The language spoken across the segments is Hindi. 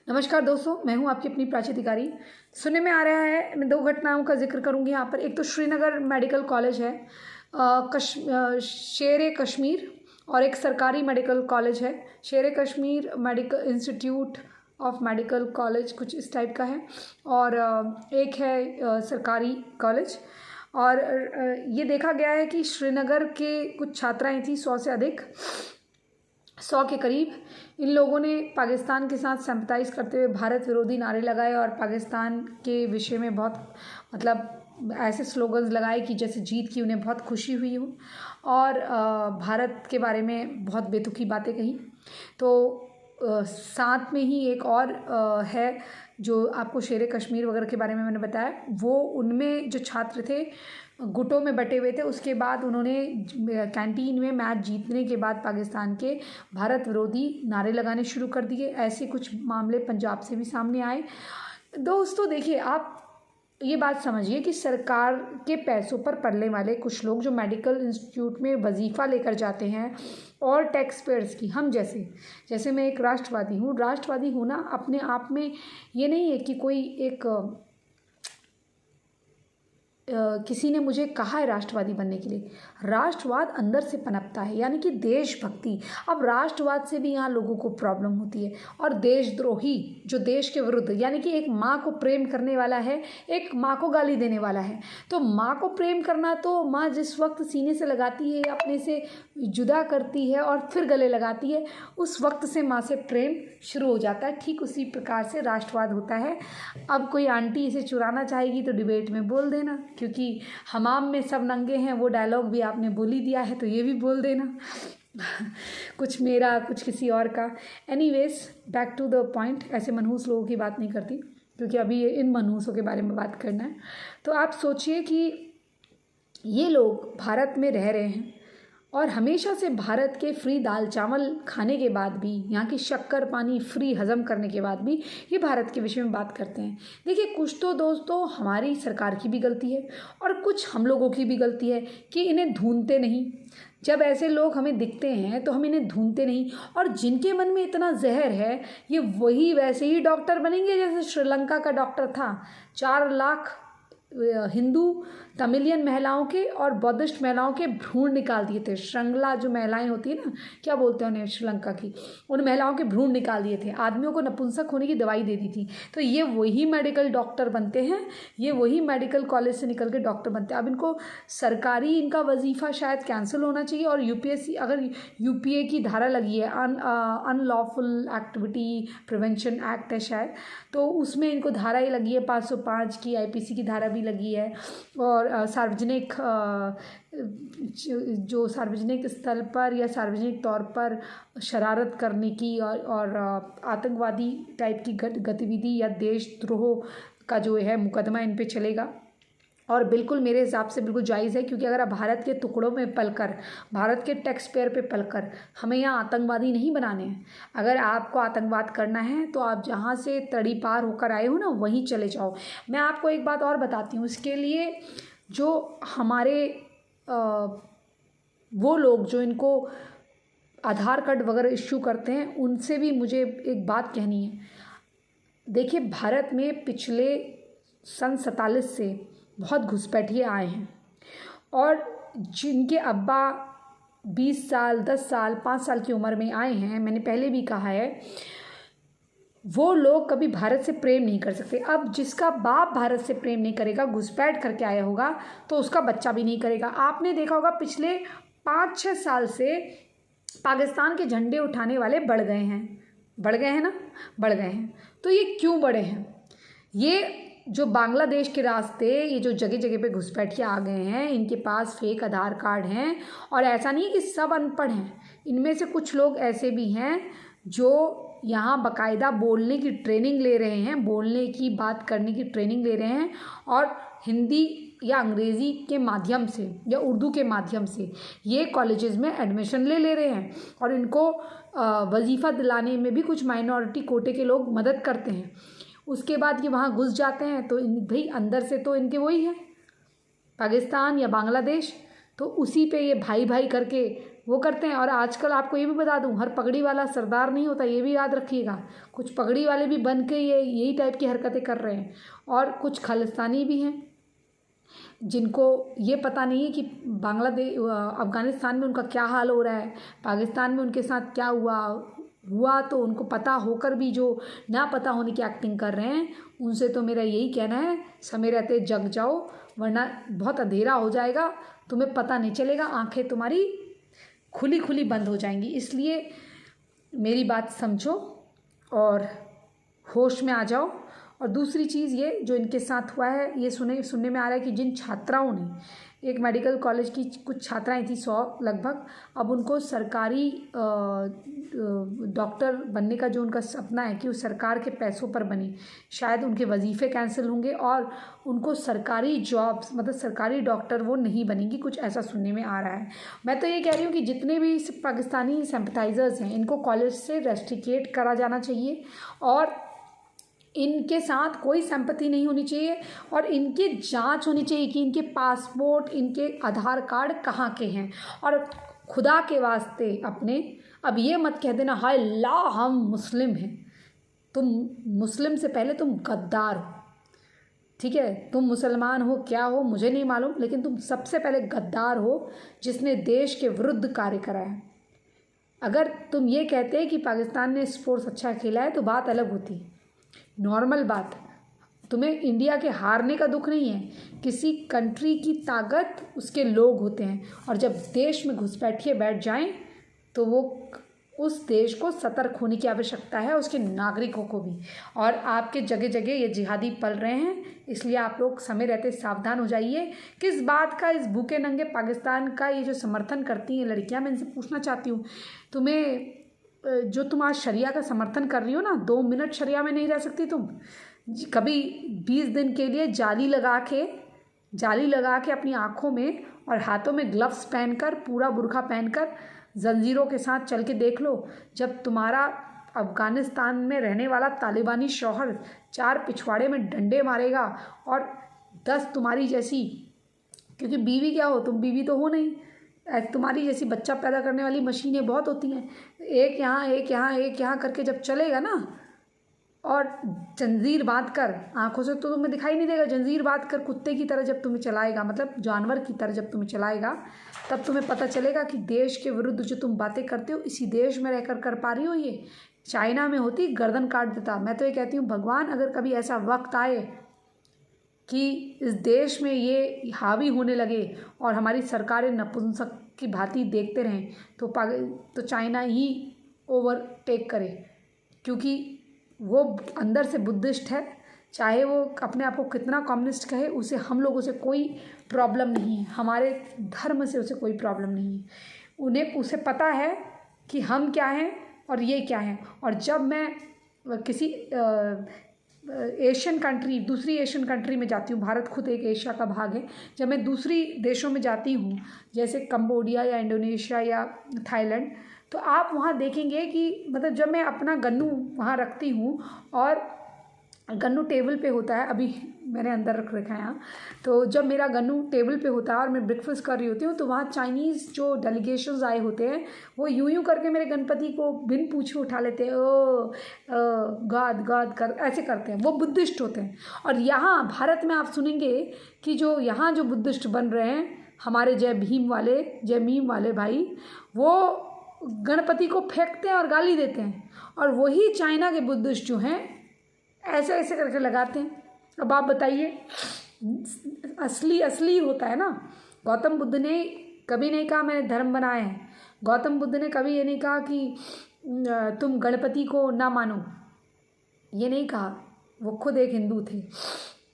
नमस्कार दोस्तों, मैं हूं आपकी अपनी प्राची अधिकारी। सुनने में आ रहा है, मैं दो घटनाओं का जिक्र करूंगी यहाँ पर। एक तो श्रीनगर मेडिकल कॉलेज है, शेर कश्मीर, और एक सरकारी मेडिकल कॉलेज है, शेर Kashmir medical institute of medical college, कुछ इस टाइप का है। और एक है सरकारी कॉलेज। और ये देखा गया है कि श्रीनगर के कुछ छात्राएं थी, 100 से अधिक, 100 के करीब। इन लोगों ने पाकिस्तान के साथ सिंपैथाइज़ करते हुए भारत विरोधी नारे लगाए और पाकिस्तान के विषय में बहुत ऐसे स्लोगन्स लगाए कि जैसे जीत की उन्हें बहुत खुशी हुई हो, और भारत के बारे में बहुत बेतुकी बातें कही। तो साथ में ही एक और है जो आपको शेर कश्मीर वगैरह के बारे में मैंने बताया, वो उनमें जो छात्र थे गुटों में बटे हुए थे। उसके बाद उन्होंने कैंटीन में मैच जीतने के बाद पाकिस्तान के भारत विरोधी नारे लगाने शुरू कर दिए। ऐसे कुछ मामले पंजाब से भी सामने आए। दोस्तों देखिए, आप ये बात समझिए कि सरकार के पैसों पर पलने वाले कुछ लोग जो मेडिकल इंस्टीट्यूट में वजीफ़ा लेकर जाते हैं, और टैक्स पेयर्स की, हम जैसे मैं एक राष्ट्रवादी हूँ। राष्ट्रवादी होना अपने आप में ये नहीं है कि कोई एक किसी ने मुझे कहा है राष्ट्रवादी बनने के लिए। राष्ट्रवाद अंदर से पनपता है, यानी कि देशभक्ति। अब राष्ट्रवाद से भी यहाँ लोगों को प्रॉब्लम होती है। और देशद्रोही जो देश के विरुद्ध, यानी कि एक माँ को प्रेम करने वाला है, एक माँ को गाली देने वाला है। तो माँ को प्रेम करना तो माँ जिस वक्त सीने से लगाती है, अपने से जुदा करती है और फिर गले लगाती है, उस वक्त से माँ से प्रेम शुरू हो जाता है। ठीक उसी प्रकार से राष्ट्रवाद होता है। अब कोई आंटी इसे चुराना चाहेगी तो डिबेट में बोल देना, क्योंकि हमाम में सब नंगे हैं, वो डायलॉग भी आपने बोल ही दिया है, तो ये भी बोल देना। कुछ मेरा, कुछ किसी और का। Anyways, back to the point. ऐसे मनहूस लोगों की बात नहीं करती, क्योंकि अभी इन मनहूसों के बारे में बात करना है। तो आप सोचिए कि ये लोग भारत में रह रहे हैं और हमेशा से भारत के फ्री दाल चावल खाने के बाद भी, यहाँ की शक्कर पानी फ्री हज़म करने के बाद भी ये भारत के विषय में बात करते हैं। देखिए, कुछ तो दोस्तों हमारी सरकार की भी गलती है और कुछ हम लोगों की भी गलती है कि इन्हें ढूंढते नहीं। जब ऐसे लोग हमें दिखते हैं तो हम इन्हें ढूंढते नहीं, और जिनके मन में इतना जहर है, ये वही वैसे ही डॉक्टर बनेंगे जैसे श्रीलंका का डॉक्टर था। 4 लाख हिंदू तमिलियन महिलाओं के और बौद्धिस्ट महिलाओं के भ्रूण निकाल दिए थे। श्रृंगला जो महिलाएं होती है ना, क्या बोलते हैं उन्हें, श्रीलंका की, उन महिलाओं के भ्रूण निकाल दिए थे। आदमियों को नपुंसक होने की दवाई दे दी थी। तो ये वही मेडिकल डॉक्टर बनते हैं, ये वही मेडिकल कॉलेज से निकल के डॉक्टर बनते हैं। अब इनको सरकारी, इनका वजीफ़ा शायद कैंसिल होना चाहिए। और यूपीएससी, अगर यूपीए की धारा लगी है, अनलॉफुल एक्टिविटी प्रिवेंशन एक्ट है शायद, तो उसमें इनको धारा ही लगी है 505 की, आईपीसी की धारा भी लगी है। और सार्वजनिक जो सार्वजनिक स्थल पर या सार्वजनिक तौर पर शरारत करने की और आतंकवादी टाइप की गतिविधि या देशद्रोह का जो है मुकदमा इन पे चलेगा। और बिल्कुल मेरे हिसाब से बिल्कुल जायज़ है, क्योंकि अगर आप भारत के टुकड़ों में पलकर, भारत के टैक्स पेयर पे पलकर हमें यहाँ आतंकवादी नहीं बनाने हैं। अगर आपको आतंकवाद करना है तो आप जहाँ से तड़ी पार होकर आए हो ना, वहीं चले जाओ। मैं आपको एक बात और बताती हूँ। इसके लिए जो हमारे वो लोग जो इनको आधार कार्ड वगैरह इश्यू करते हैं, उनसे भी मुझे एक बात कहनी है। देखिए, भारत में पिछले सन 47 से बहुत घुसपैठिए आए हैं, और जिनके अब्बा 20 साल, 10 साल, 5 साल की उम्र में आए हैं, मैंने पहले भी कहा है, वो लोग कभी भारत से प्रेम नहीं कर सकते। अब जिसका बाप भारत से प्रेम नहीं करेगा, घुसपैठ करके आया होगा, तो उसका बच्चा भी नहीं करेगा। आपने देखा होगा पिछले 5-6 साल से पाकिस्तान के झंडे उठाने वाले बढ़ गए हैं ना, बढ़ गए हैं। तो ये क्यों बढ़े हैं? ये जो बांग्लादेश के रास्ते, ये जो जगह जगह पे घुसपैठिए आ गए हैं, इनके पास फेक आधार कार्ड हैं। और ऐसा नहीं है कि सब अनपढ़ हैं, इनमें से कुछ लोग ऐसे भी हैं जो यहाँ बाकायदा बोलने की ट्रेनिंग ले रहे हैं, बोलने की, बात करने की ट्रेनिंग ले रहे हैं, और हिंदी या अंग्रेज़ी के माध्यम से या उर्दू के माध्यम से ये कॉलेजेस में एडमिशन ले रहे हैं। और इनको वजीफ़ा दिलाने में भी कुछ माइनॉरिटी कोटे के लोग मदद करते हैं। उसके बाद ये वहाँ घुस जाते हैं, तो भाई अंदर से तो इनके वही है, पाकिस्तान या बांग्लादेश, तो उसी पे ये भाई भाई करके वो करते हैं। और आजकल आपको ये भी बता दूं, हर पगड़ी वाला सरदार नहीं होता, ये भी याद रखिएगा। कुछ पगड़ी वाले भी बन के ये यही टाइप की हरकतें कर रहे हैं। और कुछ खालिस्तानी भी हैं जिनको ये पता नहीं है कि बांग्लादेश अफ़गानिस्तान में उनका क्या हाल हो रहा है, पाकिस्तान में उनके साथ क्या हुआ तो उनको पता होकर भी जो ना पता होने की एक्टिंग कर रहे हैं, उनसे तो मेरा यही कहना है, समय रहते जग जाओ, वरना बहुत अंधेरा हो जाएगा, तुम्हें पता नहीं चलेगा, आंखें तुम्हारी खुली खुली बंद हो जाएंगी। इसलिए मेरी बात समझो और होश में आ जाओ। और दूसरी चीज़ ये जो इनके साथ हुआ है, ये सुनने में आ रहा है कि जिन छात्राओं ने, एक मेडिकल कॉलेज की कुछ छात्राएं थी 100 लगभग, अब उनको सरकारी डॉक्टर बनने का जो उनका सपना है कि वो सरकार के पैसों पर बने, शायद उनके वजीफ़े कैंसिल होंगे और उनको सरकारी जॉब्स, मतलब सरकारी डॉक्टर वो नहीं बनेंगी, कुछ ऐसा सुनने में आ रहा है। मैं तो ये कह रही हूँ कि जितने भी पाकिस्तानी सिंपैथाइजर्स हैं, इनको कॉलेज से रेस्ट्रिकेट करा जाना चाहिए और इनके साथ कोई सिंपैथी नहीं होनी चाहिए और इनकी जांच होनी चाहिए कि इनके पासपोर्ट, इनके आधार कार्ड कहाँ के हैं। और खुदा के वास्ते अपने अब ये मत कह देना हाय ला हम मुस्लिम हैं। तुम मुस्लिम से पहले तुम गद्दार हो, ठीक है? तुम मुसलमान हो क्या हो मुझे नहीं मालूम, लेकिन तुम सबसे पहले गद्दार हो जिसने देश के विरुद्ध कार्य करा है। अगर तुम ये कहते कि पाकिस्तान ने स्पोर्ट्स अच्छा खेला है तो बात अलग होती, नॉर्मल बात। तुम्हें इंडिया के हारने का दुख नहीं है, किसी कंट्री की ताकत उसके लोग होते हैं और जब देश में घुसपैठिए बैठ जाएं तो वो उस देश को सतर्क होने की आवश्यकता है, उसके नागरिकों को भी। और आपके जगह जगह ये जिहादी पल रहे हैं, इसलिए आप लोग समय रहते सावधान हो जाइए। किस बात का इस भूखे नंगे पाकिस्तान का ये जो समर्थन करती हैं लड़कियां, मैं इनसे पूछना चाहती हूँ, तुम्हें जो तुम आज शरिया का समर्थन कर रही हो ना, 2 मिनट शरिया में नहीं रह सकती तुम। कभी 20 दिन के लिए जाली लगा के अपनी आँखों में और हाथों में ग्लव्स पहनकर, पूरा बुर्का पहनकर जंजीरों के साथ चल के देख लो। जब तुम्हारा अफ़गानिस्तान में रहने वाला तालिबानी शौहर 4 पिछवाड़े में डंडे मारेगा और 10 तुम्हारी जैसी, क्योंकि बीवी क्या हो, तुम बीवी तो हो नहीं, तुम्हारी जैसी बच्चा पैदा करने वाली मशीनें बहुत होती हैं, एक यहाँ करके जब चलेगा ना, और जंजीर बांध कर, आँखों से तो तुम्हें दिखाई नहीं देगा, जंजीर बांध कर कुत्ते की तरह जब तुम्हें चलाएगा, मतलब जानवर की तरह जब तुम्हें चलाएगा, तब तुम्हें पता चलेगा कि देश के विरुद्ध जो तुम बातें करते हो इसी देश में रहकर कर पा रही हो। ये चाइना में होती गर्दन काट देता। मैं तो ये कहती हूँ भगवान अगर कभी ऐसा वक्त आए कि इस देश में ये हावी होने लगे और हमारी सरकारें नपुंसक की भांति देखते रहें तो चाइना ही ओवरटेक करे, क्योंकि वो अंदर से बुद्धिस्ट है। चाहे वो अपने आप को कितना कम्युनिस्ट कहे, उसे हम लोगों से कोई प्रॉब्लम नहीं है, हमारे धर्म से उसे कोई प्रॉब्लम नहीं है। उसे पता है कि हम क्या हैं और ये क्या हैं। और जब मैं किसी एशियन कंट्री, दूसरी एशियन कंट्री में जाती हूँ, भारत खुद एक एशिया का भाग है, जब मैं दूसरी देशों में जाती हूँ जैसे कंबोडिया या इंडोनेशिया या थाईलैंड, तो आप वहाँ देखेंगे कि मतलब जब मैं अपना गन्नू वहाँ रखती हूँ और गन्नू टेबल पे होता है, अभी मैंने अंदर रख रखा है यहाँ, तो जब मेरा गन्नू टेबल पे होता है और मैं ब्रेकफास्ट कर रही होती हूँ तो वहाँ चाइनीज़ जो डेलीगेशंस आए होते हैं वो यूं करके मेरे गणपति को बिन पूछे उठा लेते हैं, ओ गॉड गॉड कर ऐसे करते हैं, वो बुद्धिस्ट होते हैं। और यहाँ भारत में आप सुनेंगे कि जो यहाँ जो बुद्धिस्ट बन रहे हैं हमारे जय मीम वाले भाई, वो गणपति को फेंकते हैं और गाली देते हैं, और वही चाइना के बुद्धिस्ट जो हैं ऐसे ऐसे करके लगाते हैं। अब आप बताइए, असली होता है ना। गौतम बुद्ध ने कभी नहीं कहा मैंने धर्म बनाए हैं, गौतम बुद्ध ने कभी ये नहीं कहा कि तुम गणपति को ना मानो, ये नहीं कहा, वो खुद एक हिंदू थे।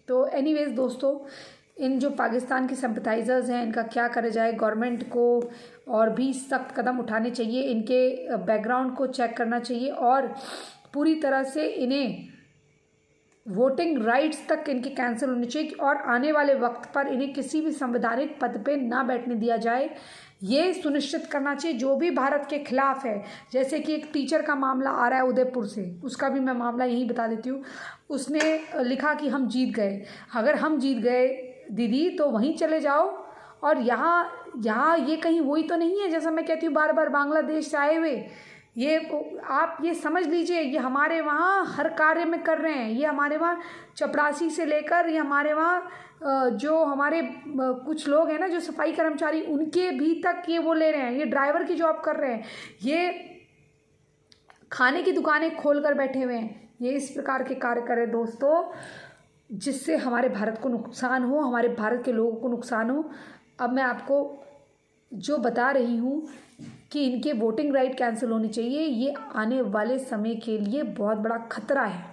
तो एनीवेज दोस्तों, इन जो पाकिस्तान के सिंपैथाइजर्स हैं इनका क्या करा जाए, गवर्नमेंट को और भी सख्त कदम उठाने चाहिए, इनके बैकग्राउंड को चेक करना चाहिए और पूरी तरह से इन्हें वोटिंग राइट्स तक इनके कैंसिल होने चाहिए और आने वाले वक्त पर इन्हें किसी भी संवैधानिक पद पे ना बैठने दिया जाए। ये सुनिश्चित करना चाहिए जो भी भारत के खिलाफ है। जैसे कि एक टीचर का मामला आ रहा है उदयपुर से, उसका भी मैं मामला यही बता देती हूँ। उसने लिखा कि हम जीत गए। अगर हम जीत गए दीदी तो वहीं चले जाओ और यहाँ यहाँ ये कहीं वही तो नहीं है, जैसा मैं कहती हूँ बार बार, बांग्लादेश से आए हुए ये, आप ये समझ लीजिए, ये हमारे वहाँ हर कार्य में कर रहे हैं। ये हमारे वहाँ चपरासी से लेकर, ये हमारे वहाँ जो हमारे कुछ लोग हैं ना जो सफाई कर्मचारी, उनके भी तक ये वो ले रहे हैं। ये ड्राइवर की जॉब कर रहे हैं, ये खाने की दुकानें खोल कर बैठे हुए हैं। ये इस प्रकार के कार्य करें दोस्तों, जिससे हमारे भारत को नुकसान हो, हमारे भारत के लोगों को नुकसान हो। अब मैं आपको जो बता रही हूँ कि इनके वोटिंग राइट कैंसिल होनी चाहिए, ये आने वाले समय के लिए बहुत बड़ा खतरा है।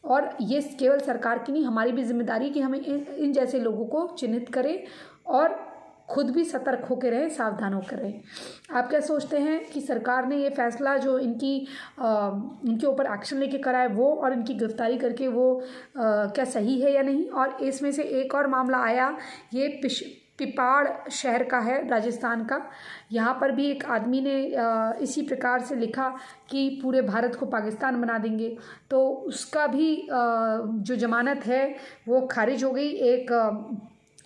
और ये केवल सरकार की नहीं, हमारी भी जिम्मेदारी कि हमें इन जैसे लोगों को चिन्हित करें और खुद भी सतर्क होकर रहें, सावधान होकर रहें। आप क्या सोचते हैं कि सरकार ने ये फैसला जो इनके ऊपर एक्शन लेके करा है वो, और इनकी गिरफ्तारी करके वो क्या सही है या नहीं? और इसमें से एक और मामला आया, ये पिपाड़ शहर का है, राजस्थान का। यहाँ पर भी एक आदमी ने इसी प्रकार से लिखा कि पूरे भारत को पाकिस्तान बना देंगे, तो उसका भी जो जमानत है वो खारिज हो गई। एक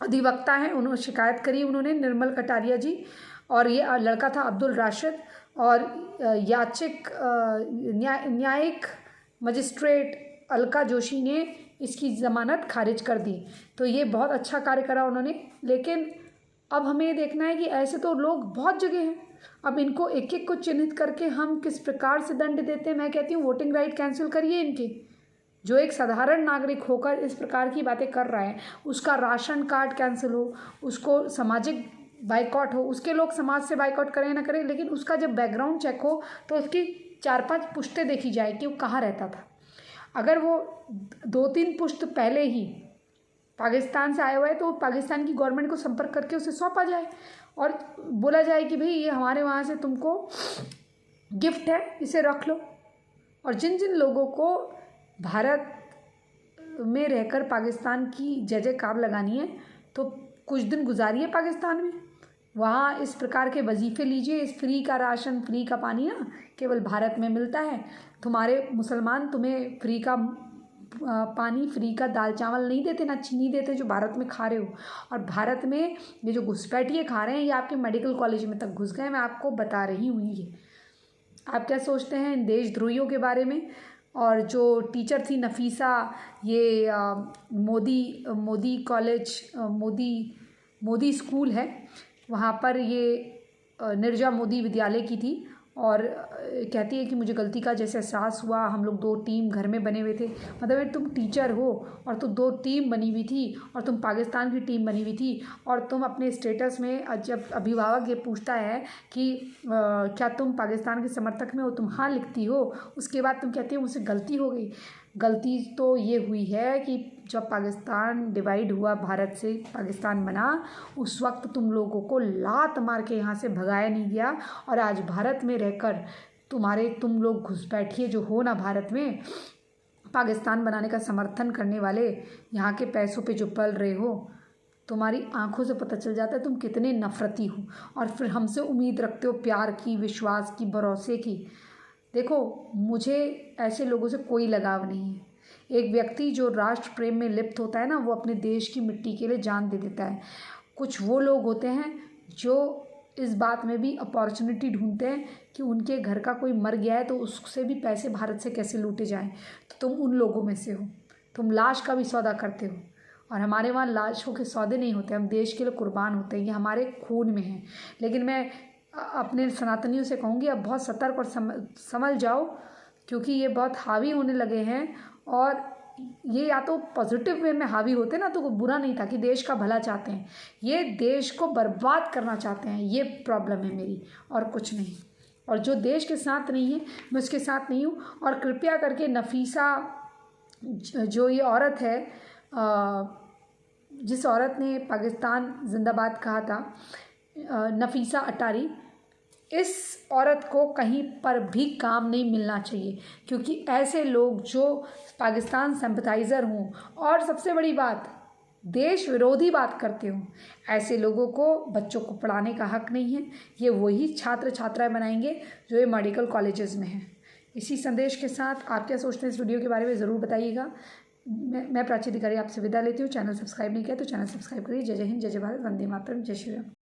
अधिवक्ता है, उन्होंने शिकायत करी, उन्होंने निर्मल कटारिया जी, और ये लड़का था अब्दुल राशिद, और याचिक न्यायिक मजिस्ट्रेट अलका जोशी ने इसकी ज़मानत खारिज कर दी। तो ये बहुत अच्छा कार्य करा उन्होंने। लेकिन अब हमें ये देखना है कि ऐसे तो लोग बहुत जगह हैं, अब इनको एक एक को चिन्हित करके हम किस प्रकार से दंड देते हैं। मैं कहती हूँ वोटिंग राइट कैंसिल करिए इनके। जो एक साधारण नागरिक होकर इस प्रकार की बातें कर रहा है, उसका राशन कार्ड कैंसिल हो, उसको सामाजिक बाइकआउट हो, उसके लोग समाज से बाइकआउट करें ना करें, लेकिन उसका जब बैकग्राउंड चेक हो तो उसकी 4-5 पुश्तें देखी जाए कि वो कहाँ रहता था। अगर वो 2-3 पुश्त पहले ही पाकिस्तान से आया हुआ है तो पाकिस्तान की गवर्नमेंट को संपर्क करके उसे सौंपा जाए और बोला जाए कि भाई ये हमारे वहाँ से तुमको गिफ्ट है, इसे रख लो। और जिन जिन लोगों को भारत में रहकर पाकिस्तान की जय जयकार लगानी है तो कुछ दिन गुजारिए पाकिस्तान में, वहाँ इस प्रकार के वजीफ़े लीजिए। इस फ्री का राशन, फ्री का पानी ना केवल भारत में मिलता है। तुम्हारे मुसलमान तुम्हें फ्री का पानी, फ्री का दाल चावल नहीं देते, ना चीनी देते जो भारत में खा रहे हो। और भारत में ये जो घुसपैठिए खा रहे हैं ये आपके मेडिकल कॉलेज में तक घुस गए। मैं आपको बता रही हूँ ये। आप क्या सोचते हैं इन देशद्रोहियों के बारे में? और जो टीचर थी नफीसा, ये मोदी कॉलेज, मोदी स्कूल है, वहाँ पर ये निर्जा मोदी विद्यालय की थी, और कहती है कि मुझे गलती का जैसे एहसास हुआ। हम लोग 2 टीम घर में बने हुए थे, मतलब तुम टीचर हो और तुम 2 टीम बनी हुई थी, और तुम पाकिस्तान की टीम बनी हुई थी, और तुम अपने स्टेटस में जब अभिभावक ये पूछता है कि क्या तुम पाकिस्तान के समर्थक में हो, तुम हाँ लिखती हो, उसके बाद तुम कहती हो मुझसे गलती हो गई। गलती तो ये हुई है कि जब पाकिस्तान डिवाइड हुआ, भारत से पाकिस्तान बना, उस वक्त तुम लोगों को लात मार के यहाँ से भगाया नहीं गया। और आज भारत में रहकर तुम लोग घुसपैठिए जो हो ना भारत में, पाकिस्तान बनाने का समर्थन करने वाले, यहाँ के पैसों पे जो पल रहे हो, तुम्हारी आंखों से पता चल जाता है तुम कितने नफरती हो। और फिर हमसे उम्मीद रखते हो प्यार की, विश्वास की, भरोसे की। देखो, मुझे ऐसे लोगों से कोई लगाव नहीं है। एक व्यक्ति जो राष्ट्र प्रेम में लिप्त होता है ना, वो अपने देश की मिट्टी के लिए जान दे देता है। कुछ वो लोग होते हैं जो इस बात में भी अपॉर्चुनिटी ढूंढते हैं कि उनके घर का कोई मर गया है तो उससे भी पैसे भारत से कैसे लूटे जाएं। तो तुम उन लोगों में से हो। तुम लाश का भी सौदा करते हो, और हमारे वहाँ लाशों के सौदे नहीं होते, हम देश के लिए कुर्बान होते हैं, ये हमारे खून में है। लेकिन मैं अपने सनातनियों से कहूँगी, अब बहुत सतर्क और समझ जाओ, क्योंकि ये बहुत हावी होने लगे हैं। और ये या तो पॉजिटिव वे में हावी होते ना तो कोई बुरा नहीं था कि देश का भला चाहते हैं, ये देश को बर्बाद करना चाहते हैं। ये प्रॉब्लम है मेरी, और कुछ नहीं। और जो देश के साथ नहीं है मैं उसके साथ नहीं हूँ। और कृपया करके नफीसा, जो ये औरत है, जिस औरत ने पाकिस्तान जिंदाबाद कहा था, नफीसा अटारी, इस औरत को कहीं पर भी काम नहीं मिलना चाहिए। क्योंकि ऐसे लोग जो पाकिस्तान सिंपैथाइज़र हों और सबसे बड़ी बात देश विरोधी बात करते हों, ऐसे लोगों को बच्चों को पढ़ाने का हक नहीं है। ये वही छात्र छात्राएं बनाएंगे जो ये मेडिकल कॉलेजेस में हैं। इसी संदेश के साथ आप क्या सोचते हैं इस वीडियो के बारे में ज़रूर बताइएगा। मैं प्राची अधिकारी आपसे विदा लेती हूँ। चैनल सब्सक्राइब नहीं किया तो चैनल सब्सक्राइब करिए। जय जय हिंद, जय जय भारत, वंदे मातरम, जय श्री राम।